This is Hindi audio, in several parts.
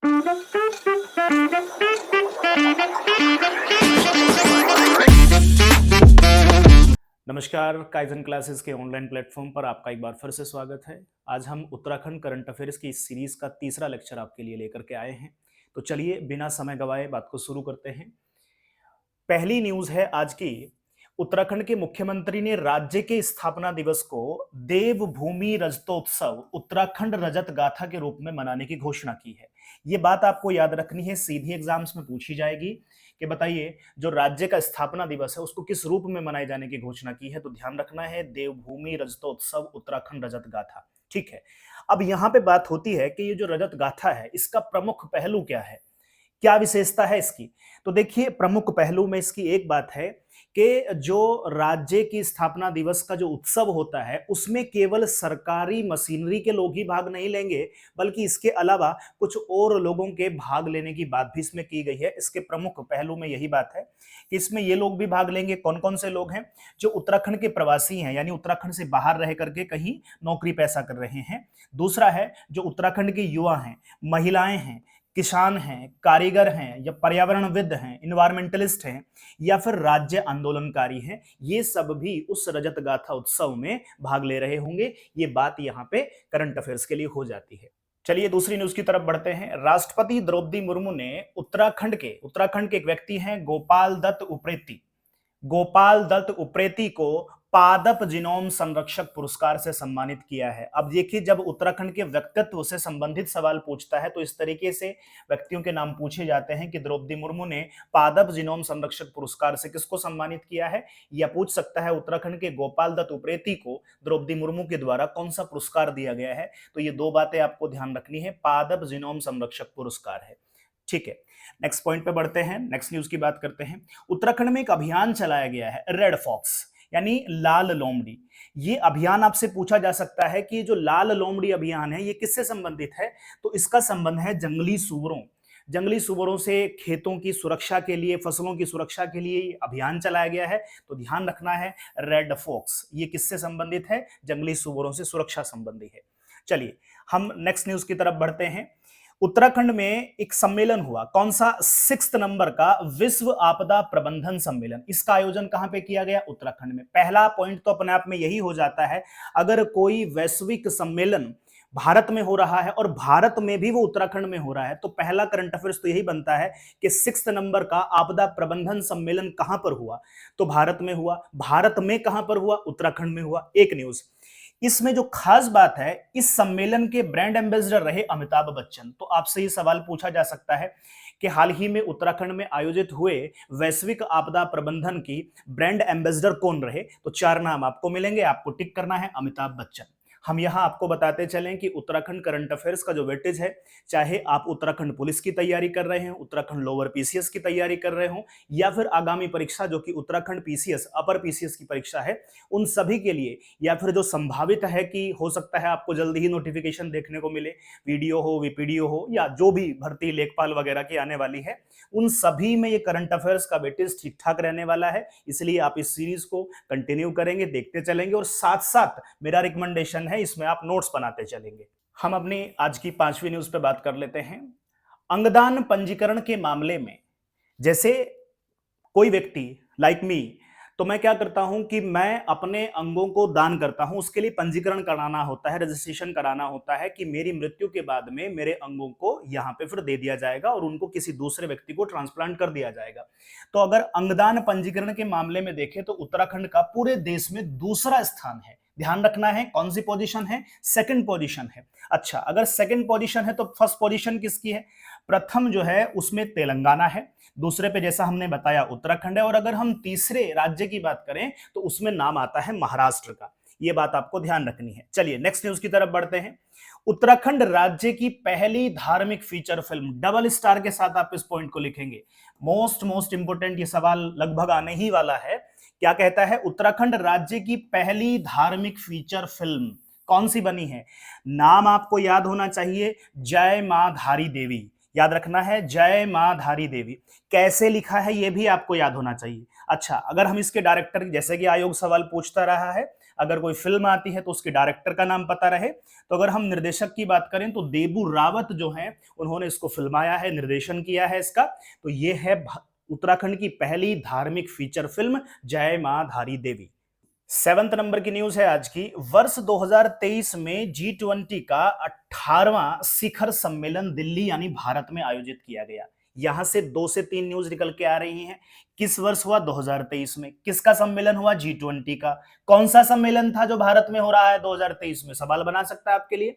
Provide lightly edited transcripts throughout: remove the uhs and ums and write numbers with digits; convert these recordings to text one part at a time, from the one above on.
नमस्कार, काइजन क्लासेस के ऑनलाइन प्लेटफॉर्म पर आपका एक बार फिर से स्वागत है। आज हम उत्तराखंड करंट अफेयर्स की इस सीरीज का तीसरा लेक्चर आपके लिए लेकर के आए हैं। तो चलिए बिना समय गवाए बात को शुरू करते हैं। पहली न्यूज है आज की। उत्तराखंड के मुख्यमंत्री ने राज्य के स्थापना दिवस को देवभूमि रजतोत्सव उत्तराखंड रजत गाथा के रूप में मनाने की घोषणा की है। ये बात आपको याद रखनी है, सीधी एग्जाम्स में पूछी जाएगी कि बताइए जो राज्य का स्थापना दिवस है उसको किस रूप में मनाए जाने की घोषणा की है। तो ध्यान रखना है देवभूमि रजतोत्सव उत्तराखंड रजत गाथा। ठीक है, अब यहां पे बात होती है कि ये जो रजत गाथा है इसका प्रमुख पहलू क्या है, क्या विशेषता है इसकी। तो देखिए प्रमुख पहलू में इसकी एक बात है कि जो राज्य की स्थापना दिवस का जो उत्सव होता है उसमें केवल सरकारी मशीनरी के लोग ही भाग नहीं लेंगे, बल्कि इसके अलावा कुछ और लोगों के भाग लेने की बात भी इसमें की गई है। इसके प्रमुख पहलू में यही बात है कि इसमें ये लोग भी भाग लेंगे। कौन कौन से लोग हैं? जो उत्तराखंड के प्रवासी हैं, यानी उत्तराखंड से बाहर रह करके कहीं नौकरी पैसा कर रहे हैं। दूसरा है जो उत्तराखंड के युवा हैं, महिलाएं हैं, किसान हैं, कारीगर हैं, या पर्यावरणविद हैं, इन्वायरमेंटलिस्ट हैं, या फिर राज्य आंदोलनकारी हैं, ये सब भी उस रजत गाथा उत्सव में भाग ले रहे होंगे। ये बात यहां पे करंट अफेयर्स के लिए हो जाती है। चलिए दूसरी न्यूज की तरफ बढ़ते हैं। राष्ट्रपति द्रौपदी मुर्मू ने उत्तराखंड के एक व्यक्ति हैं गोपाल दत्त उप्रेती को पादप जीनोम संरक्षक पुरस्कार से सम्मानित किया है। अब देखिए जब उत्तराखंड के व्यक्तित्व से संबंधित सवाल पूछता है तो इस तरीके से व्यक्तियों के नाम पूछे जाते हैं कि द्रौपदी मुर्मू ने पादप जीनोम संरक्षक पुरस्कार से किसको सम्मानित किया है, या पूछ सकता है उत्तराखंड के गोपाल दत्त उप्रेती को द्रौपदी मुर्मू के द्वारा कौन सा पुरस्कार दिया गया है। तो ये दो बातें आपको ध्यान रखनी है, पादप जीनोम संरक्षक पुरस्कार है। ठीक है, नेक्स्ट पॉइंट पे बढ़ते हैं, नेक्स्ट न्यूज की बात करते हैं। उत्तराखंड में एक अभियान चलाया गया है रेड फॉक्स, यानी लाल लोमड़ी। ये अभियान आपसे पूछा जा सकता है कि जो लाल लोमड़ी अभियान है ये किससे संबंधित है। तो इसका संबंध है जंगली सुअरों से खेतों की सुरक्षा के लिए, फसलों की सुरक्षा के लिए अभियान चलाया गया है। तो ध्यान रखना है रेड फॉक्स ये किससे संबंधित है, जंगली सुअरों से सुरक्षा संबंधी है। चलिए हम नेक्स्ट न्यूज की तरफ बढ़ते हैं। उत्तराखंड में एक सम्मेलन हुआ, कौन सा? 6 नंबर का विश्व आपदा प्रबंधन सम्मेलन। इसका आयोजन कहां पे किया गया? उत्तराखंड में। पहला पॉइंट तो अपने आप में यही हो जाता है, अगर कोई वैश्विक सम्मेलन भारत में हो रहा है और भारत में भी वो उत्तराखंड में हो रहा है तो पहला करंट अफेयर्स तो यही बनता है कि 6 नंबर का आपदा प्रबंधन सम्मेलन कहां पर हुआ? तो भारत में हुआ। भारत में कहां पर हुआ? उत्तराखंड में हुआ। एक न्यूज इसमें जो खास बात है, इस सम्मेलन के ब्रांड एम्बेसडर रहे अमिताभ बच्चन। तो आपसे ये सवाल पूछा जा सकता है कि हाल ही में उत्तराखंड में आयोजित हुए वैश्विक आपदा प्रबंधन की ब्रांड एम्बेसडर कौन रहे। तो 4 नाम आपको मिलेंगे, आपको टिक करना है अमिताभ बच्चन। हम यहां आपको बताते चलें कि उत्तराखंड करंट अफेयर्स का जो वेटेज है, चाहे आप उत्तराखंड पुलिस की तैयारी कर रहे हो, उत्तराखंड लोअर पीसीएस की तैयारी कर रहे हो, या फिर आगामी परीक्षा जो कि उत्तराखंड पीसीएस अपर पीसीएस की परीक्षा है, उन सभी के लिए, या फिर जो संभावित है कि हो सकता है आपको जल्दी ही नोटिफिकेशन देखने को मिले, वीडियो हो, वीपीडीओ हो, या जो भी भर्ती लेखपाल वगैरह की आने वाली है, उन सभी में ये करंट अफेयर्स का वेटेज ठीक ठाक रहने वाला है। इसलिए आप इस सीरीज को कंटिन्यू करेंगे, देखते चलेंगे, और साथ साथ मेरा रिकमेंडेशन है इसमें आप नोट्स बनाते चलेंगे। हम अपनी आज की 5वीं न्यूज पे बात कर लेते हैं। अंगदान पंजीकरण के मामले में जैसे कोई व्यक्ति लाइक मी, तो मैं क्या करता हूं कि मैं अपने अंगों को दान करता हूं, उसके लिए पंजीकरण कराना होता है, रजिस्ट्रेशन कराना होता है कि मेरी मृत्यु के बाद में मेरे अंगों को यहां पे फिर दे दिया जाएगा और उनको किसी दूसरे व्यक्ति को ट्रांसप्लांट कर दिया जाएगा। तो अगर अंगदान पंजीकरण के मामले में देखें तो उत्तराखंड का पूरे देश में दूसरा स्थान है। ध्यान रखना है कौन सी पोजीशन है? सेकंड पोजीशन है। अच्छा, अगर सेकंड पोजीशन है तो फर्स्ट पोजीशन किसकी है? प्रथम जो है उसमें तेलंगाना है, दूसरे पे जैसा हमने बताया उत्तराखंड है, और अगर हम तीसरे राज्य की बात करें तो उसमें नाम आता है महाराष्ट्र का। ये बात आपको ध्यान रखनी है। चलिए नेक्स्ट न्यूज की तरफ बढ़ते हैं। उत्तराखंड राज्य की पहली धार्मिक फीचर फिल्म, डबल स्टार के साथ आप इस पॉइंट को लिखेंगे। मोस्ट इंपोर्टेंट ये सवाल लगभग आने ही वाला है। क्या कहता है? उत्तराखंड राज्य की पहली धार्मिक फीचर फिल्म कौन सी बनी है? नाम आपको याद होना चाहिए, जय मां धारी देवी। याद रखना है जय मां धारी देवी। कैसे लिखा है ये भी आपको याद होना चाहिए। अच्छा, अगर हम इसके डायरेक्टर, जैसे कि आयोग सवाल पूछता रहा है, अगर कोई फिल्म आती है तो उसके डायरेक्टर का नाम पता रहे। तो अगर हम निर्देशक की बात करें तो देबू रावत जो है उन्होंने इसको फिल्माया है, निर्देशन किया है इसका। तो ये है उत्तराखंड की पहली धार्मिक फीचर फिल्म जय मां धारी देवी। 7th नंबर की न्यूज है आज की। वर्ष 2023 में G20 का 18वां शिखर सम्मेलन दिल्ली यानी भारत में आयोजित किया गया। यहां से 2 से 3 न्यूज निकल के आ रही हैं। किस वर्ष हुआ? 2023 में। किसका सम्मेलन हुआ? G20 का। कौन सा सम्मेलन था जो भारत में हो रहा है 2023 में? सवाल बना सकता है आपके लिए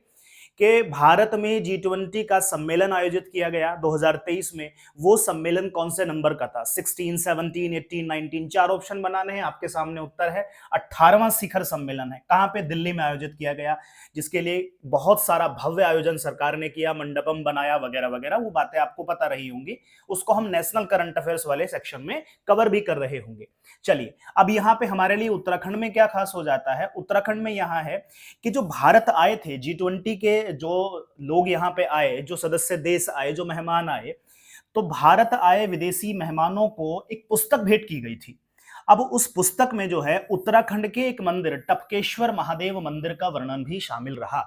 कि भारत में G20 का सम्मेलन आयोजित किया गया 2023 में। वो सम्मेलन कौन से नंबर का था? 16, 17, 18, 19। 4 ऑप्शन बनाने हैं, आपके सामने उत्तर है 18वां शिखर सम्मेलन है। कहां पे? दिल्ली में आयोजित किया गया, जिसके लिए बहुत सारा भव्य आयोजन सरकार ने किया, मंडपम बनाया वगैरह वगैरह। वो बातें आपको पता रही होंगी, उसको हम नेशनल करंट अफेयर्स वाले सेक्शन में कवर भी कर रहे होंगे। चलिए, अब यहाँ पे हमारे लिए उत्तराखंड में क्या खास हो जाता है? उत्तराखंड में यहाँ है कि जो भारत आए थे G20 के, जो लोग यहाँ पे आए, जो सदस्य देश आए, जो मेहमान आए, तो भारत आए विदेशी मेहमानों को एक पुस्तक भेंट की गई थी। अब उस पुस्तक में जो है उत्तराखंड के एक मंदिर टपकेश्वर महादेव मंदिर का वर्णन भी शामिल रहा।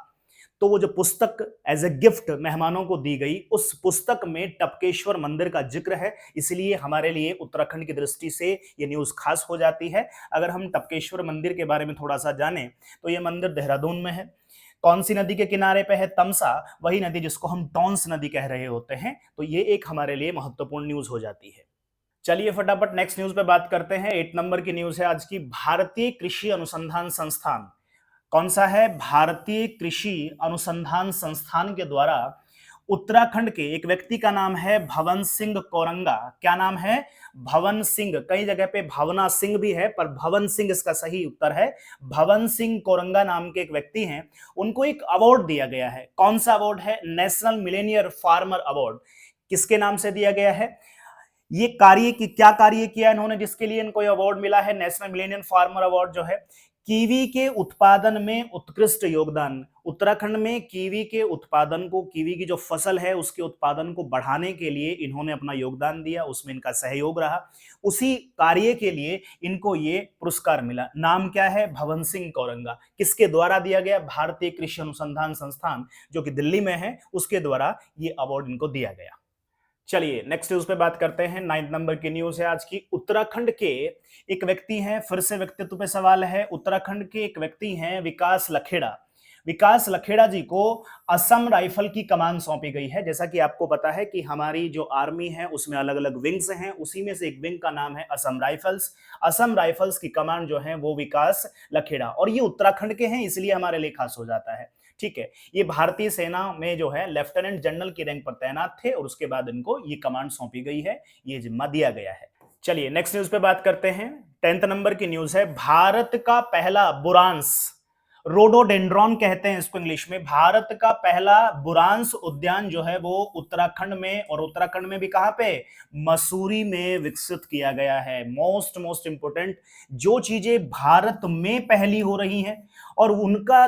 तो वो जो पुस्तक एज ए गिफ्ट मेहमानों को दी गई, उस पुस्तक में टपकेश्वर मंदिर का जिक्र है, इसलिए हमारे लिए उत्तराखंड की दृष्टि से ये न्यूज खास हो जाती है। अगर हम टपकेश्वर मंदिर के बारे में थोड़ा सा जानें तो ये मंदिर देहरादून में है। कौन सी नदी के किनारे पे है? तमसा, वही नदी जिसको हम टॉन्स नदी कह रहे होते हैं। तो ये एक हमारे लिए महत्वपूर्ण न्यूज हो जाती है। चलिए फटाफट नेक्स्ट न्यूज पे बात करते हैं। 8 नंबर की न्यूज है आज की। भारतीय कृषि अनुसंधान संस्थान, कौन सा है? भारतीय कृषि अनुसंधान संस्थान के द्वारा उत्तराखंड के एक व्यक्ति का नाम है भवन सिंह कोरंगा। क्या नाम है? भवन सिंह। कई जगह पे भावना सिंह भी है, पर भवन सिंह इसका सही उत्तर है। भवन सिंह कोरंगा नाम के एक व्यक्ति हैं, उनको एक अवार्ड दिया गया है। कौन सा अवार्ड है? National Millionaire farmer award. किसके नाम से दिया गया है? ये कार्य की क्या कार्य किया इन्होंने जिसके लिए इनको अवार्ड मिला है नेशनल मिलेनियम फार्मर अवार्ड? जो है कीवी के उत्पादन में उत्कृष्ट योगदान। उत्तराखंड में कीवी के उत्पादन को, कीवी की जो फसल है उसके उत्पादन को बढ़ाने के लिए इन्होंने अपना योगदान दिया, उसमें इनका सहयोग रहा। उसी कार्य के लिए इनको ये पुरस्कार मिला। नाम क्या है? भवन सिंह कोरंगा। किसके द्वारा दिया गया? भारतीय कृषि अनुसंधान संस्थान जो कि दिल्ली में है, उसके द्वारा ये अवार्ड इनको दिया गया। चलिए नेक्स्ट न्यूज पे बात करते हैं। 9 नंबर की न्यूज है आज की। उत्तराखंड के एक व्यक्ति हैं, फिर से व्यक्तित्व पे सवाल है। उत्तराखंड के एक व्यक्ति हैं विकास लखेड़ा। विकास लखेड़ा जी को असम राइफल की कमान सौंपी गई है। जैसा कि आपको पता है कि हमारी जो आर्मी है उसमें अलग अलग विंग्स हैं, उसी में से एक विंग का नाम है असम राइफल्स। असम राइफल्स की कमान जो है वो विकास लखेड़ा, और ये उत्तराखंड के हैं, इसलिए हमारे लिए खास हो जाता है। ठीक है, ये भारतीय सेना में जो है लेफ्टिनेंट जनरल की रैंक पर तैनात थे और उसके बाद इनको ये कमांड सौंपी गई है, ये जिम्मा दिया गया है। चलिए नेक्स्ट न्यूज पे बात करते हैं। 10th नंबर की न्यूज है। भारत का पहला बुरांस, रोडोडेंड्रॉन कहते हैं इसको इंग्लिश में। भारत का पहला बुरांस उद्यान जो है वो उत्तराखंड में, और उत्तराखंड में भी कहां पे? मसूरी में विकसित किया गया है। मोस्ट इंपोर्टेंट, जो चीजें भारत में पहली हो रही हैं और उनका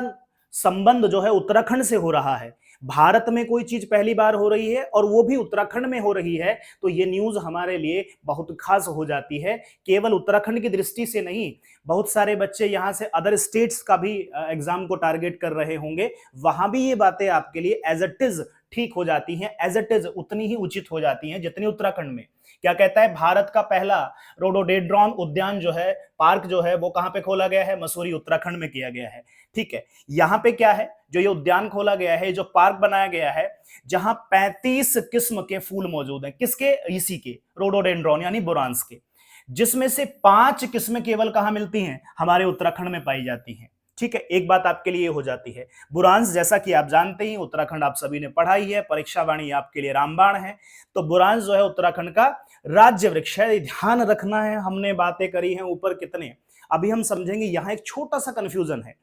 संबंध जो है उत्तराखंड से हो रहा है। भारत में कोई चीज पहली बार हो रही है और वो भी उत्तराखंड में हो रही है, तो ये न्यूज हमारे लिए बहुत खास हो जाती है। केवल उत्तराखंड की दृष्टि से नहीं, बहुत सारे बच्चे यहां से अदर स्टेट्स का भी एग्जाम को टारगेट कर रहे होंगे, वहां भी ये बातें आपके लिए एज इट इज ठीक हो जाती हैं, एज इट इज उतनी ही उचित हो जाती हैं जितनी उत्तराखंड में। क्या कहता है? भारत का पहला रोडोडेंड्रॉन उद्यान जो है, पार्क जो है, वो कहां पे खोला गया है? मसूरी, उत्तराखंड में किया गया है। ठीक है, यहां पे क्या है? जो ये उद्यान खोला गया है, जो पार्क बनाया गया है, जहां 35 किस्म के फूल मौजूद हैं। किसके? इसी के, रोडोडेंड्रॉन यानी बुरांस के, जिसमें से 5 किस्में केवल कहां मिलती हैं? हमारे उत्तराखंड में पाई जाती हैं। ठीक है, एक बात आपके लिए हो जाती है। बुरांस, जैसा कि आप जानते ही, उत्तराखंड आप सभी ने पढ़ा ही है, परीक्षा वाणी आपके लिए रामबाण है। तो बुरांस जो है उत्तराखंड का राज्य वृक्ष है। ध्यान रखना है, हमने बातें करी हैं ऊपर कितने, अभी हम समझेंगे। यहां एक छोटा सा कंफ्यूजन है,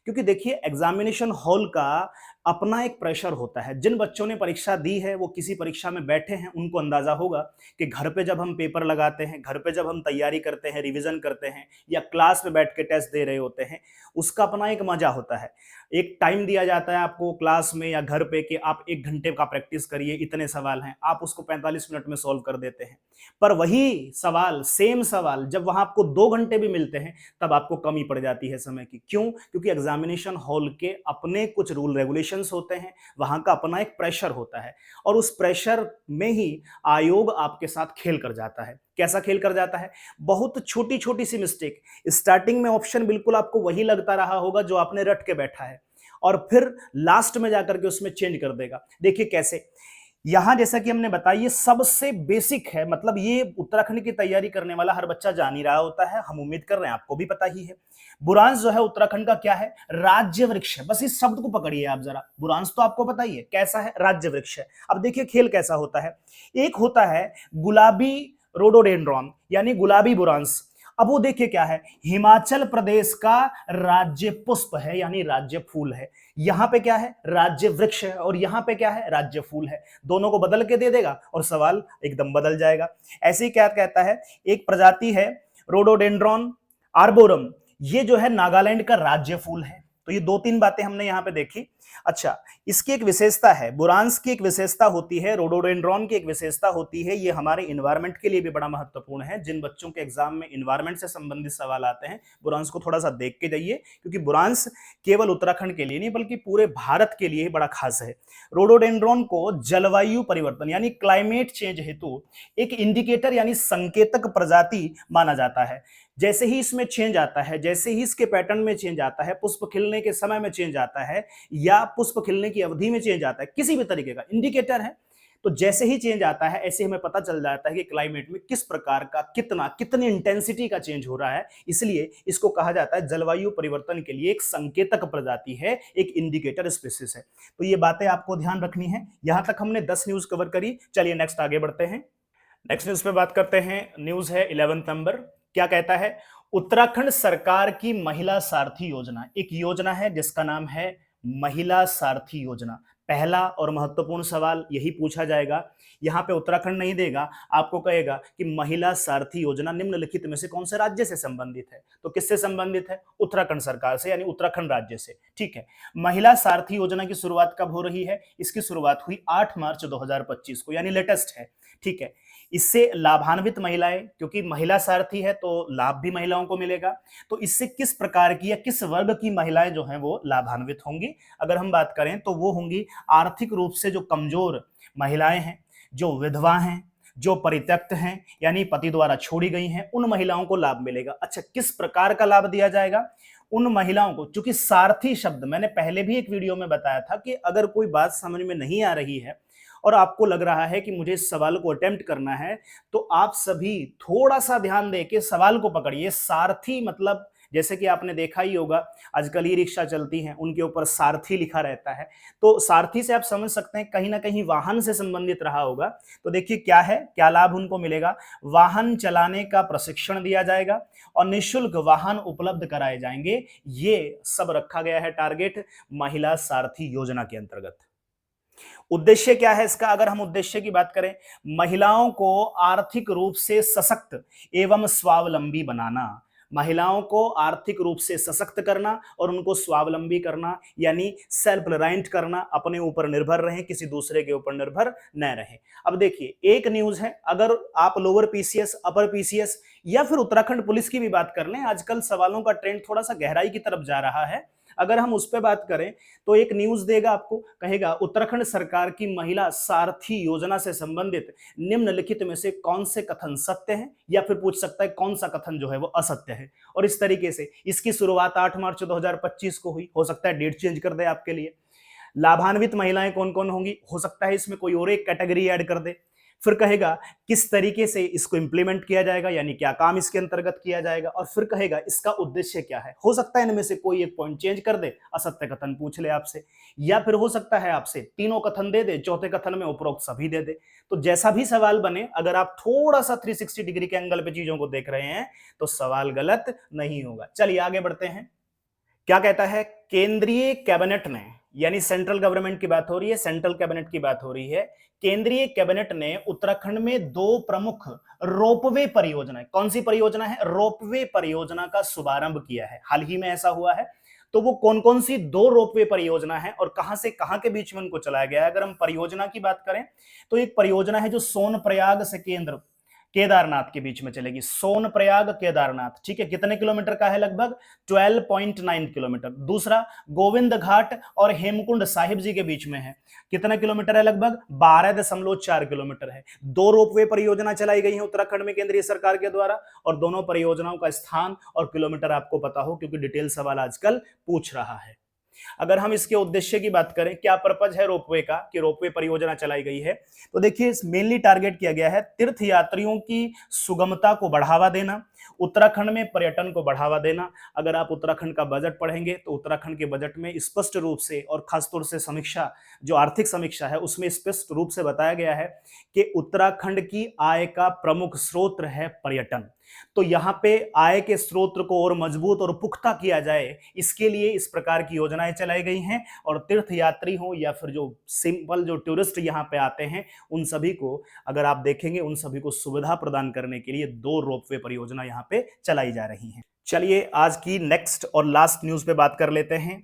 क्योंकि देखिए एग्जामिनेशन हॉल का अपना एक प्रेशर होता है। जिन बच्चों ने परीक्षा दी है वो किसी परीक्षा में बैठे हैं, उनको अंदाजा होगा कि घर पे जब हम पेपर लगाते हैं, घर पे जब हम तैयारी करते हैं, रिवीजन करते हैं या क्लास में बैठ के टेस्ट दे रहे होते हैं, उसका अपना एक मजा होता है। एक टाइम दिया जाता है आपको क्लास में या घर पे कि आप 1 घंटे का प्रैक्टिस करिए, इतने सवाल हैं, आप उसको 45 मिनट में सॉल्व कर देते हैं। पर वही सवाल, सेम सवाल जब वहां आपको 2 घंटे भी मिलते हैं, तब आपको कमी पड़ जाती है समय की। क्यों? क्योंकि एग्जामिनेशन हॉल के अपने कुछ रूल रेगुलेशंस होते हैं, वहां का अपना एक प्रेशर होता है, और उस प्रेशर में ही आयोग आपके साथ खेल कर जाता है। कैसा खेल कर जाता है? बहुत छोटी छोटी सी मिस्टेक, स्टार्टिंग में ऑप्शन बिल्कुल आपको वही लगता रहा होगा जो आपने रट के बैठा है, और फिर लास्ट में जाकर के उसमें चेंज कर देगा। देखिए कैसे, यहां जैसा कि हमने बताया ये सबसे बेसिक है, मतलब ये उत्तराखंड की तैयारी करने वाला हर बच्चा जान ही रहा होता है, हम उम्मीद कर रहे हैं आपको भी पता ही है। बुरांश जो है उत्तराखंड का क्या है? राज्य वृक्ष है। बस इस शब्द को पकड़िए आप जरा, बुरांश तो आपको पता ही है कैसा है, राज्य वृक्ष है। अब देखिए खेल कैसा होता है, एक होता है गुलाबी रोडोडेंड्रॉन यानी गुलाबी बुरांश। अब वो देखिए क्या है, हिमाचल प्रदेश का राज्य पुष्प है यानी राज्य फूल है। यहां पे क्या है? राज्य वृक्ष है, और यहां पे क्या है? राज्य फूल है। दोनों को बदल के दे देगा और सवाल एकदम बदल जाएगा। ऐसे ही क्या कहता है, एक प्रजाति है रोडोडेंड्रॉन आर्बोरम, ये जो है नागालैंड का राज्य फूल है। तो ये 2-3 बातें हमने यहां पे देखी। अच्छा, इसकी एक विशेषता है, बुरांस की एक विशेषता होती है, रोडोडेंड्रॉन की एक विशेषता होती है, ये हमारे इन्वायरमेंट के लिए भी बड़ा महत्वपूर्ण है। जिन बच्चों के एग्जाम में इन्वायरमेंट से संबंधित सवाल आते हैं, बुरांस को थोड़ा सा देख के जाइए, क्योंकि बुरांस केवल उत्तराखंड के लिए नहीं बल्कि पूरे भारत के लिए बड़ा खास है। रोडोडेंड्रॉन को जलवायु परिवर्तन यानी क्लाइमेट चेंज हेतु एक इंडिकेटर यानी संकेतक प्रजाति माना जाता है। जैसे ही इसमें चेंज आता है, जैसे ही इसके पैटर्न में चेंज आता है, पुष्प खिलने के समय में चेंज आता है या पुष्प खिलने की अवधि में चेंज आता है, किसी भी तरीके का इंडिकेटर है, तो जैसे ही चेंज आता है ऐसे हमें पता चल जाता है कि क्लाइमेट में किस प्रकार का कितनी इंटेंसिटी का चेंज हो रहा है। इसलिए इसको कहा जाता है जलवायु परिवर्तन के लिए एक संकेतक प्रजाति है, एक इंडिकेटर स्पीशीज है। तो ये बातें आपको ध्यान रखनी है। यहां तक हमने 10 न्यूज कवर करी। चलिए नेक्स्ट आगे बढ़ते हैं। नेक्स्ट न्यूज पे बात करते हैं। न्यूज है 11 नंबर। क्या कहता है? उत्तराखंड सरकार की महिला सारथी योजना, एक योजना है जिसका नाम है महिला सारथी योजना। पहला और महत्वपूर्ण सवाल यही पूछा जाएगा। यहां पे उत्तराखंड नहीं देगा, आपको कहेगा कि महिला सारथी योजना निम्नलिखित में से कौन से राज्य से संबंधित है? तो किससे संबंधित है? उत्तराखंड सरकार से, यानी उत्तराखंड राज्य से। ठीक है, महिला सारथी योजना की शुरुआत कब हो रही है? इसकी शुरुआत हुई 8 मार्च 2025 को, यानी लेटेस्ट है। ठीक है, इससे लाभान्वित महिलाएं, क्योंकि महिला सारथी है तो लाभ भी महिलाओं को मिलेगा, तो इससे किस प्रकार की या किस वर्ग की महिलाएं जो हैं वो लाभान्वित होंगी? अगर हम बात करें तो वो होंगी आर्थिक रूप से जो कमजोर महिलाएं हैं, जो विधवा हैं, जो परित्यक्त हैं यानी पति द्वारा छोड़ी गई हैं, उन महिलाओं को लाभ मिलेगा। अच्छा, किस प्रकार का लाभ दिया जाएगा? उन महिलाओं को, चूंकि सारथी शब्द मैंने पहले भी एक वीडियो में बताया था कि अगर कोई बात समझ में नहीं आ रही है और आपको लग रहा है कि मुझे इस सवाल को अटेम्प्ट करना है, तो आप सभी थोड़ा सा ध्यान देके सवाल को पकड़िए। सारथी मतलब जैसे कि आपने देखा ही होगा, आजकल ई रिक्शा चलती हैं, उनके ऊपर सारथी लिखा रहता है, तो सारथी से आप समझ सकते हैं कहीं ना कहीं वाहन से संबंधित रहा होगा। तो देखिए क्या है, क्या लाभ उनको मिलेगा? वाहन चलाने का प्रशिक्षण दिया जाएगा और निःशुल्क वाहन उपलब्ध कराए जाएंगे। ये सब रखा गया है टारगेट महिला सारथी योजना के अंतर्गत। उद्देश्य क्या है इसका? अगर हम उद्देश्य की बात करें, महिलाओं को आर्थिक रूप से सशक्त एवं स्वावलंबी बनाना, महिलाओं को आर्थिक रूप से सशक्त करना और उनको स्वावलंबी करना, यानी सेल्फ रिलायंट करना, अपने ऊपर निर्भर रहें, किसी दूसरे के ऊपर निर्भर न रहें। अब देखिए एक न्यूज है, अगर आप लोअर पीसीएस, अपर पीसीएस या फिर उत्तराखंड पुलिस की भी बात कर लें, आजकल सवालों का ट्रेंड थोड़ा सा गहराई की तरफ जा रहा है। अगर हम उस पर बात करें तो एक न्यूज देगा आपको, कहेगा उत्तराखंड सरकार की महिला सारथी योजना से संबंधित निम्नलिखित में से कौन से कथन सत्य हैं, या फिर पूछ सकता है कौन सा कथन जो है वो असत्य है। और इस तरीके से इसकी शुरुआत 8 मार्च 2025 को हुई। हो सकता है डेट चेंज कर दे आपके लिए। लाभान्वित महिलाएं कौन कौन होंगी? हो सकता है इसमें कोई और एक कैटेगरी ऐड कर दे। फिर कहेगा किस तरीके से इसको इंप्लीमेंट किया जाएगा, यानी क्या काम इसके अंतर्गत किया जाएगा, और फिर कहेगा इसका उद्देश्य क्या है। हो सकता है इनमें से कोई एक पॉइंट चेंज कर दे, असत्य कथन पूछ ले आपसे, या फिर हो सकता है आपसे तीनों कथन दे दे, चौथे कथन में उपरोक्त सभी दे दे। तो जैसा भी सवाल बने, अगर आप थोड़ा सा 360 डिग्री के एंगल पे चीजों को देख रहे हैं तो सवाल गलत नहीं होगा। चलिए आगे बढ़ते हैं। क्या कहता है? केंद्रीय कैबिनेट ने यानी सेंट्रल गवर्नमेंट की बात हो रही है, सेंट्रल कैबिनेट की बात हो रही है। केंद्रीय कैबिनेट ने उत्तराखंड में 2 प्रमुख रोपवे परियोजनाएं, कौन सी परियोजना है? रोपवे परियोजना का शुभारंभ किया है। हाल ही में ऐसा हुआ है। तो वो कौन कौन सी 2 रोपवे परियोजना है और कहां से कहां के बीच में उनको चलाया गया है? अगर हम परियोजना की बात करें तो एक परियोजना है जो सोनप्रयाग से केदारनाथ के बीच में चलेगी। सोनप्रयाग केदारनाथ, ठीक है, कितने किलोमीटर का है? लगभग 12.9 किलोमीटर। दूसरा गोविंद घाट और हेमकुंड साहिब जी के बीच में है, कितना किलोमीटर है? लगभग 12.4 किलोमीटर है। 2 रोपवे परियोजना चलाई गई है उत्तराखंड में केंद्रीय सरकार के द्वारा, और दोनों परियोजनाओं का स्थान और किलोमीटर आपको पता हो, क्योंकि डिटेल सवाल आजकल पूछ रहा है। अगर हम इसके उद्देश्य की बात करें, क्या पर्पज है रोपवे का कि रोपवे परियोजना चलाई गई है, तो देखिए मेनली टारगेट किया गया है तीर्थ यात्रियों की सुगमता को बढ़ावा देना, उत्तराखंड में पर्यटन को बढ़ावा देना। अगर आप उत्तराखंड का बजट पढ़ेंगे तो उत्तराखंड के बजट में स्पष्ट रूप से और खासतौर से समीक्षा, जो आर्थिक समीक्षा है, उसमें स्पष्ट रूप से बताया गया है कि उत्तराखंड की आय का प्रमुख स्रोत है पर्यटन। तो यहां पे आय के स्रोत को और मजबूत और पुख्ता किया जाए, इसके लिए इस प्रकार की योजनाएं चलाई गई हैं। और तीर्थ यात्री हो या फिर जो सिंपल जो टूरिस्ट यहां पे आते हैं, उन सभी को अगर आप देखेंगे, उन सभी को सुविधा प्रदान करने के लिए 2 रोपवे परियोजना यहां पे चलाई जा रही हैं। चलिए आज की नेक्स्ट और लास्ट न्यूज पे बात कर लेते हैं।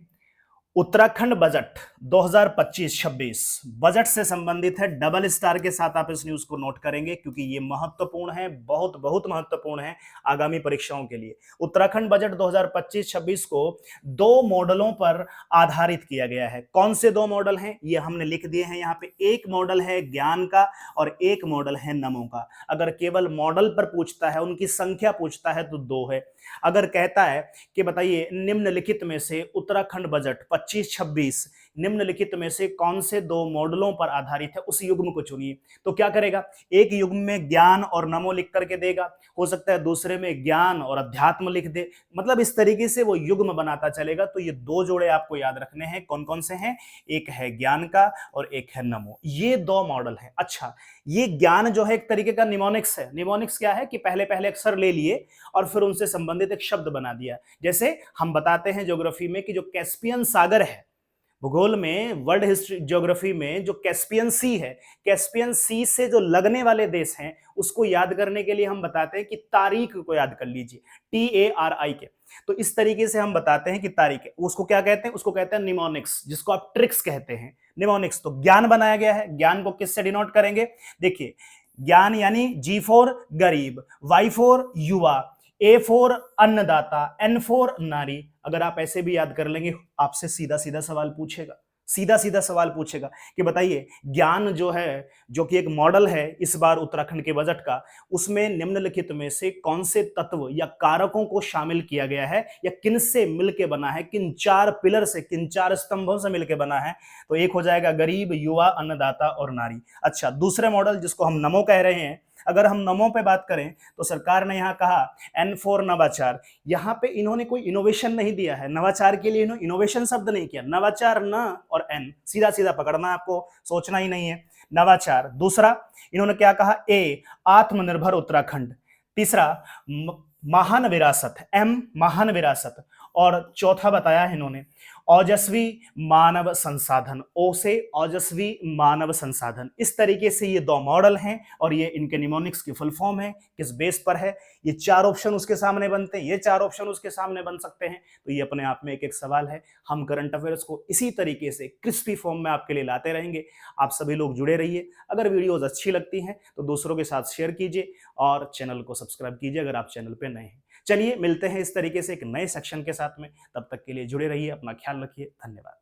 उत्तराखंड बजट 2025-26 बजट से संबंधित है। डबल स्टार के साथ आप इस न्यूज को नोट करेंगे, क्योंकि ये महत्वपूर्ण है, बहुत बहुत महत्वपूर्ण है आगामी परीक्षाओं के लिए। उत्तराखंड बजट 2025-26 को 2 मॉडलों पर आधारित किया गया है। कौन से 2 मॉडल हैं ये हमने लिख दिए हैं यहाँ पे। एक मॉडल है ज्ञान का और एक मॉडल है नमो का। अगर केवल मॉडल पर पूछता है, उनकी संख्या पूछता है, तो 2 है। अगर कहता है कि बताइए निम्नलिखित में से उत्तराखंड बजट 25-26 निम्नलिखित में से कौन से 2 मॉडलों पर आधारित है, उस युग्म को चुनिए, तो क्या करेगा? एक युग्म में ज्ञान और नमो लिख करके देगा, हो सकता है दूसरे में ज्ञान और अध्यात्म लिख दे, मतलब इस तरीके से वो युग्म बनाता चलेगा। तो ये 2 जोड़े आपको याद रखने हैं। कौन कौन से हैं? एक है ज्ञान का और एक है नमो। ये 2 मॉडल है। अच्छा, ये ज्ञान जो है एक तरीके का निमोनिक्स है। निमोनिक्स क्या है कि पहले पहले अक्षर ले लिए और फिर उनसे संबंधित एक शब्द बना दिया। जैसे हम बताते हैं ज्योग्राफी में कि जो कैस्पियन सागर है, भूगोल में, वर्ल्ड हिस्ट्री ज्योग्राफी में, जो कैस्पियन सी है, कैस्पियन सी से जो लगने वाले देश हैं, उसको याद करने के लिए हम बताते हैं कि तारीख को याद कर लीजिए, TARI के। तो इस तरीके से हम बताते हैं कि तारीख है, उसको क्या कहते हैं? उसको कहते हैं निमोनिक्स, जिसको आप ट्रिक्स कहते हैं, निमोनिक्स। तो ज्ञान बनाया गया है। ज्ञान को किससे डिनोट करेंगे? देखिए, ज्ञान यानी G फॉर गरीब, Y फॉर युवा, A फॉर अन्नदाता, N फॉर नारी। अगर आप ऐसे भी याद कर लेंगे, आपसे सीधा सीधा सवाल पूछेगा, सीधा सीधा सवाल पूछेगा कि बताइए ज्ञान जो है, जो कि एक मॉडल है इस बार उत्तराखंड के बजट का, उसमें निम्नलिखित में से कौन से तत्व या कारकों को शामिल किया गया है, या किन से मिलके बना है, किन 4 पिलर से, किन 4 स्तंभों से मिलके बना है? तो एक हो जाएगा गरीब, युवा, अन्नदाता और नारी। अच्छा, दूसरे मॉडल जिसको हम नमो कह रहे हैं, अगर हम नमो पे बात करें तो सरकार ने यहां कहा N फॉर नवाचार। यहां पे इन्होंने कोई इनोवेशन नहीं दिया है, नवाचार के लिए इन्होंने इनोवेशन शब्द नहीं किया। नवाचार न और N सीधा सीधा पकड़ना, आपको सोचना ही नहीं है। नवाचार। दूसरा इन्होंने क्या कहा? A आत्मनिर्भर उत्तराखंड। तीसरा महान विरासत, M महान विरासत। और चौथा बताया है इन्होंने ओजस्वी मानव संसाधन, O से ओजस्वी मानव संसाधन। इस तरीके से ये 2 मॉडल हैं और ये इनके निमोनिक्स की फुल फॉर्म है। किस बेस पर है? ये 4 ऑप्शन उसके सामने बनते हैं, ये 4 ऑप्शन उसके सामने बन सकते हैं। तो ये अपने आप में एक एक सवाल है। हम करंट अफेयर्स को इसी तरीके से क्रिस्पी फॉर्म में आपके लिए लाते रहेंगे। आप सभी लोग जुड़े रहिए। अगर वीडियोज अच्छी लगती हैं तो दूसरों के साथ शेयर कीजिए और चैनल को सब्सक्राइब कीजिए अगर आप चैनल पर नए हैं। चलिए मिलते हैं इस तरीके से एक नए सेक्शन के साथ में। तब तक के लिए जुड़े रहिए, अपना ख्याल रखिए। धन्यवाद।